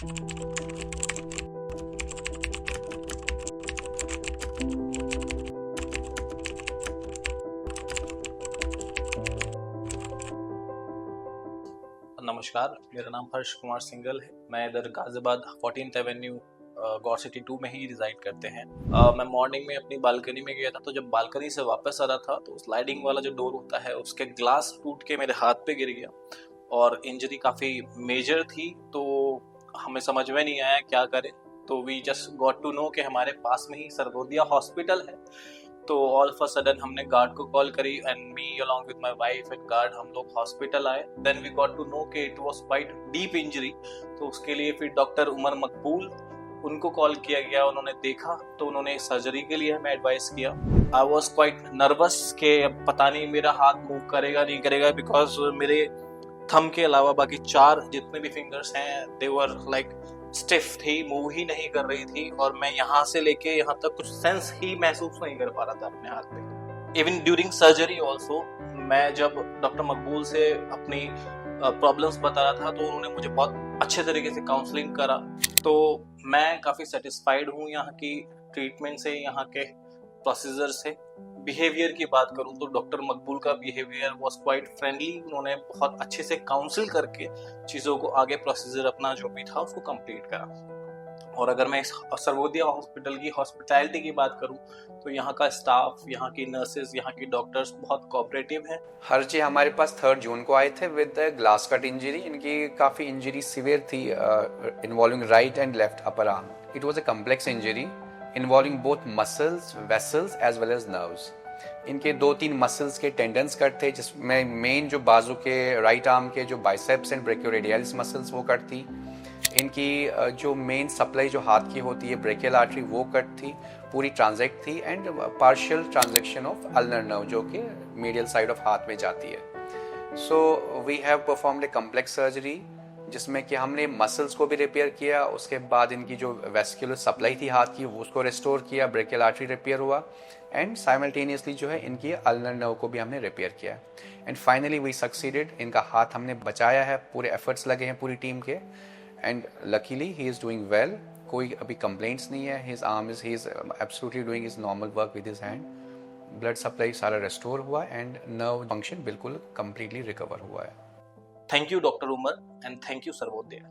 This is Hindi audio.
नमस्कार, मेरा नाम हर्ष कुमार सिंगल है। मैं इधर गाजियाबाद 14th एवेन्यू गौर सिटी 2 में ही रिजाइड करते हैं। मैं मॉर्निंग में अपनी बालकनी में गया था, तो जब बालकनी से वापस आ रहा था तो स्लाइडिंग वाला जो डोर होता है उसके ग्लास टूट के मेरे हाथ पे गिर गया और इंजरी काफ़ी मेजर थी। तो हमें समझ में नहीं आया क्या करें। तो we just got to know कि हमारे पास में ही सर्वोदया हॉस्पिटल है। तो ऑल ऑफ अ सडन हमने गार्ड को कॉल करी and me along with my wife and guard हम लोग हॉस्पिटल आए। Then we got to know कि it was quite deep injury. तो उसके लिए फिर डॉक्टर उमर मकबूल उनको कॉल किया गया। उन्होंने देखा तो उन्होंने सर्जरी के लिए हमें एडवाइस किया। आई वाज क्वाइट नर्वस कि पता नहीं मेरा हाथ मूव करेगा नहीं करेगा, बिकॉज मेरे थंब के अलावा बाकी 4 जितने भी फिंगर्स हैं दे वर लाइक स्टिफ थी, मूव ही नहीं कर रही थी और मैं यहाँ से लेके यहाँ तक कुछ सेंस ही महसूस नहीं कर पा रहा था अपने हाथ पे। इवन ड्यूरिंग सर्जरी ऑल्सो मैं जब डॉक्टर मकबूल से अपनी प्रॉब्लम्स बता रहा था तो उन्होंने मुझे बहुत अच्छे तरीके से काउंसलिंग करा। तो मैं काफ़ी सेटिस्फाइड हूँ यहाँ की ट्रीटमेंट से, यहाँ के प्रोसीजर से। बिहेवियर की बात करूं तो डॉक्टर मकबूल का बिहेवियर वाज क्वाइट फ्रेंडली। उन्होंने बहुत अच्छे से काउंसिल करके चीज़ों को आगे प्रोसीजर अपना जो भी था उसको कंप्लीट करा। और अगर मैं सर्वोदया हॉस्पिटल की हॉस्पिटैलिटी की बात करूं तो यहाँ का स्टाफ, यहाँ की नर्सेज, यहाँ की डॉक्टर्स बहुत कोऑपरेटिव हैं। हर जी हमारे पास 3 जून को आए थे विद ग्लास कट इंजरी। इनकी काफ़ी इंजरी सीवियर थी, involving right and left upper arm. It was a complex injury involving both muscles, vessels as well as nerves. इनके 2-3 मसल्स के टेंडन्स कट थे, जिसमें मेन जो बाजू के राइट आर्म के जो बाइसेप्स एंड ब्रेकियोरेडियलिस मसल्स वो कट थी। इनकी जो मेन सप्लाई जो हाथ की होती है ब्रेकियल आर्टरी वो कट थी, पूरी ट्रांजेक्ट थी and partial transection of ulnar nerve जो कि मीडियल साइड ऑफ हाथ में जाती है। So we have performed a complex surgery जिसमें कि हमने मसल्स को भी रिपेयर किया, उसके बाद इनकी जो वेस्कुलर सप्लाई थी हाथ की वो उसको रिस्टोर किया, ब्रेकियल आर्टरी रिपेयर हुआ एंड साइमल्टेनियसली जो है इनकी अल्नर नर्व को भी हमने रिपेयर किया एंड फाइनली वी सक्सीडेड। इनका हाथ हमने बचाया है, पूरे एफर्ट्स लगे हैं पूरी टीम के and luckily he is doing well. कोई अभी कंप्लेंट्स नहीं है। His arm is he is absolutely doing his normal work with his hand. Blood supply सारा रिस्टोर हुआ एंड नर्व फंक्शन बिल्कुल कंप्लीटली रिकवर हुआ है। Thank you doctor Umar and thank you Sarvodaya.